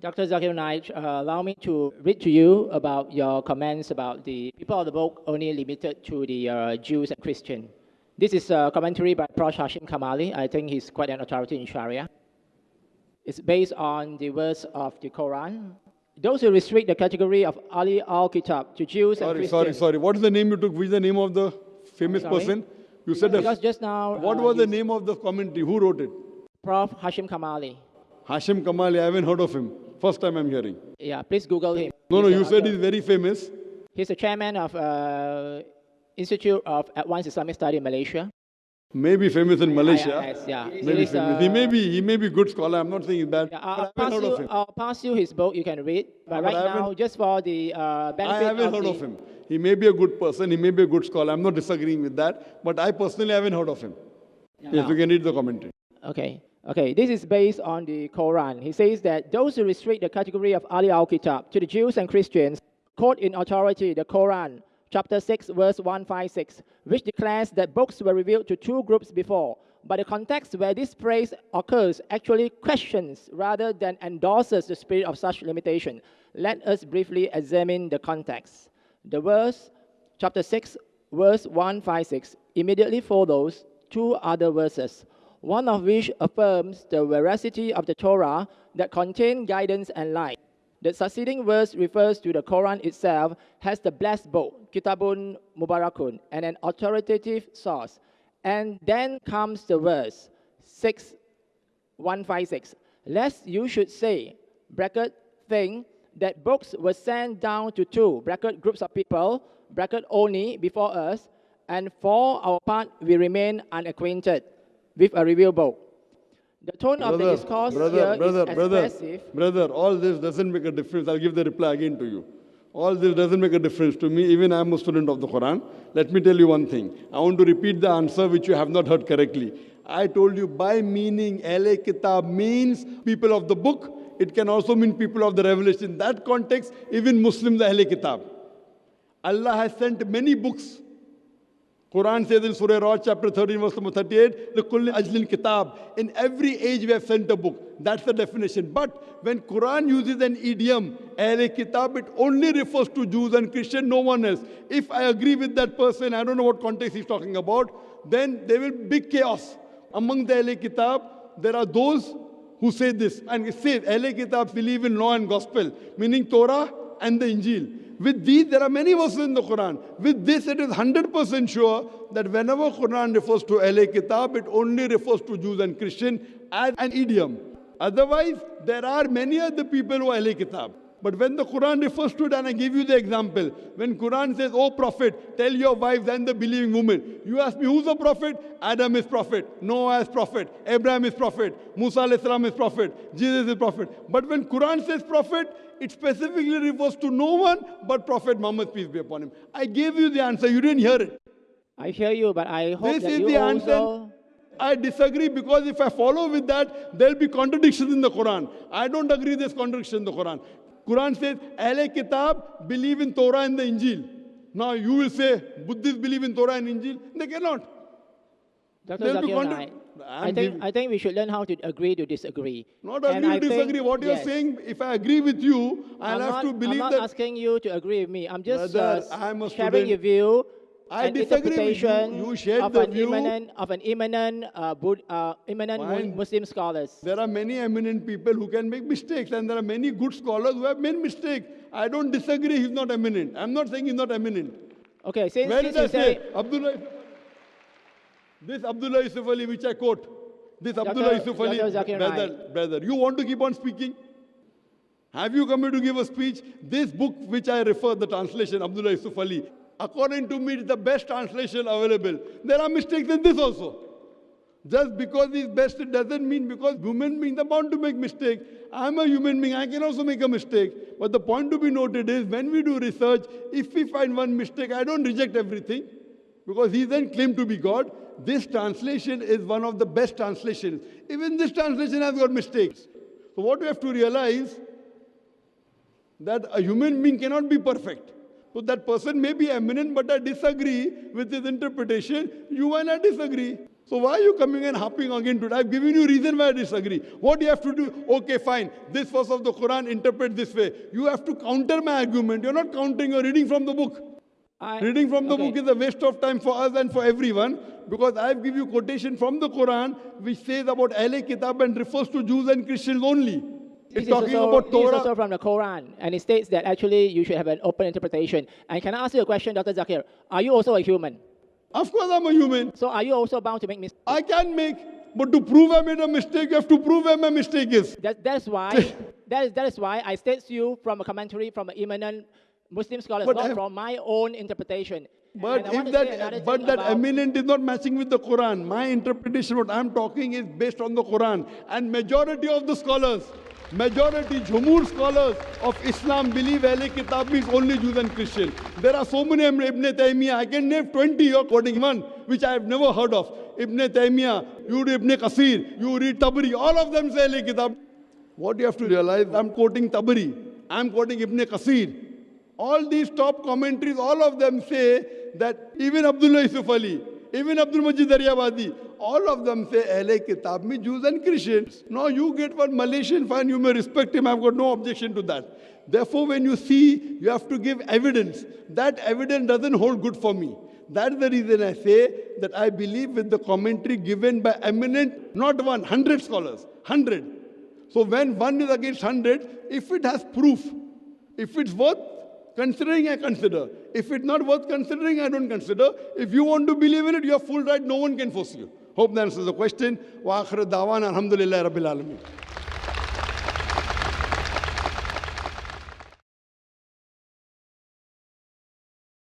Dr. Zakir Naik, allow me to read to you about your comments about the people of the book only limited to the Jews and Christians. This is a commentary by Prof. Hashim Kamali. I think he's quite an authority in Sharia. It's based on the verse of the Quran. Those who restrict the category of Ahl Al Kitaab to Jews and Christians. Sorry. What is the name you took? Which is the name of the famous person? You said because just now. What was the name of the commentary? Who wrote it? Prof. Hashim Kamali. Hashim Kamali. I haven't heard of him. First time I'm hearing. Yeah, please Google him. No, you said he's very famous. He's the chairman of Institute of Advanced Islamic Study in Malaysia. Maybe famous in Malaysia. Yes, yeah. Maybe famous. He may be good scholar. I'm not saying he's bad. Yeah, I'll pass you his book. You can read. But right now, just for the benefit I haven't heard of him. He may be a good person. He may be a good scholar. I'm not disagreeing with that. But I personally haven't heard of him. Yes, you can read the commentary. Okay, this is based on the Quran. He says that those who restrict the category of Ahl Al Kitaab to the Jews and Christians quote in authority the Quran, chapter 6, verse 156, which declares that books were revealed to two groups before, but the context where this phrase occurs actually questions rather than endorses the spirit of such limitation. Let us briefly examine the context. The verse, chapter 6, verse 156, immediately follows two other verses, one of which affirms the veracity of the Torah that contain guidance and light. The succeeding verse refers to the Quran itself as the blessed book, Kitabun Mubarakun, and an authoritative source. And then comes the verse 156. Lest you should say, bracket, think, that books were sent down to two, bracket, groups of people, bracket, only before us, and for our part we remain unacquainted with a revealed book. The tone of the discourse here is expressive. Brother, all this doesn't make a difference. I'll give the reply again to you. All this doesn't make a difference to me. Even I'm a student of the Quran. Let me tell you one thing. I want to repeat the answer which you have not heard correctly. I told you by meaning Ahl Al Kitaab means people of the book. It can also mean people of the revelation. In that context, even Muslims are Ahl Al Kitaab. Allah has sent many books. Quran says in Surah Ra'd, chapter 13, verse number 38, the Kulli Ajlin Kitab. In every age we have sent a book. That's the definition. But when Quran uses an idiom, Ahl Al Kitab, it only refers to Jews and Christians, no one else. If I agree with that person, I don't know what context he's talking about, then there will be big chaos. Among the Ahl Al Kitab, there are those who say this. And it says, Ahl Al Kitab believe in law and gospel, meaning Torah and the Injil. With these, there are many verses in the Quran. With this, it is 100% sure that whenever Quran refers to Ahl Al Kitaab, it only refers to Jews and Christians as an idiom. Otherwise, there are many other people who are Ahl Al Kitaab. But when the Quran refers to it, and I give you the example, when Quran says, "Oh Prophet, tell your wives and the believing women," you ask me, who's the Prophet? Adam is Prophet, Noah is Prophet, Abraham is Prophet, Musa alayhi salam is Prophet, Jesus is Prophet. But when Quran says Prophet, it specifically refers to no one but Prophet Muhammad, peace be upon him. I gave you the answer, you didn't hear it. I hear you, but I hope this that is you the also... answer. I disagree because if I follow with that, there'll be contradictions in the Quran. I don't agree there's contradiction in the Quran. Quran says, Ahl Al Kitaab believe in Torah and the Injil. Now you will say, Buddhists believe in Torah and Injil? They cannot. Dr. Zakir Naik, I think we should learn how to agree to disagree. Not agree to disagree. What you're saying, if I agree with you, I'll have to believe that... I'm not asking you to agree with me. I'm just Brother, sharing your view. I disagree with you. You shared the view of an eminent Muslim scholars. There are many eminent people who can make mistakes, and there are many good scholars who have made mistakes. I don't disagree he's not eminent. I'm not saying he's not eminent. Okay, since Where did I say? This Abdullah Yusuf Ali, which I quote. This Abdullah Yusuf Ali, brother, you want to keep on speaking? Have you come here to give a speech? This book which I refer, the translation, Abdullah Yusuf Ali, according to me, it's the best translation available. There are mistakes in this also. Just because it's best, it doesn't mean because human beings are bound to make mistakes. I'm a human being, I can also make a mistake. But the point to be noted is, when we do research, if we find one mistake, I don't reject everything, because he then claimed to be God. This translation is one of the best translations. Even this translation has got mistakes. So what we have to realize, that a human being cannot be perfect. So that person may be eminent, but I disagree with his interpretation. You and I disagree. So why are you coming and harping again today? I've given you reason why I disagree. What do you have to do? Okay, fine. This verse of the Quran, interpret this way. You have to counter my argument. You're not countering, you're reading from the book. Reading from the book is a waste of time for us and for everyone, because I've given you quotation from the Quran which says about Ahl Al Kitaab and refers to Jews and Christians only. It's talking about Torah. This is also from the Quran, and it states that actually you should have an open interpretation. And can I ask you a question, Dr. Zakir? Are you also a human? Of course I'm a human. So are you also bound to make mistakes? I can make, but to prove I made a mistake, you have to prove where my mistake is. That's why that is why I state you from a commentary from an eminent Muslim scholars, not from my own interpretation. But that eminent is not matching with the Quran. My interpretation, what I'm talking, is based on the Quran. And majority of the scholars, Jumhur scholars of Islam believe Ahl Kitab means only Jews and Christians. There are so many Ibn Taymiyyah. I can name 20, you're quoting one, which I have never heard of. Ibn Taymiyyah, you read Ibn Qasir, you read Tabari, all of them say Ahl Kitab. What you have to realize, I'm quoting Tabari, I'm quoting Ibn Qasir. All these top commentaries, all of them say that even Abdullah Yusuf Ali, even Abdul Majid Daryabadi, all of them say Ahl Kitab means Jews and Christians. Now you get one Malaysian, fine, you may respect him, I've got no objection to that. Therefore, when you see, you have to give evidence. That evidence doesn't hold good for me. That's the reason I say that I believe with the commentary given by eminent, not 100 scholars, 100. So when one is against 100, if it has proof, if it's worth considering, I consider. If it's not worth considering, I don't consider. If you want to believe in it, you have full right. No one can force you. Hope that answers the question. Wa akhir da'wana alhamdulillahi rabbil alamin.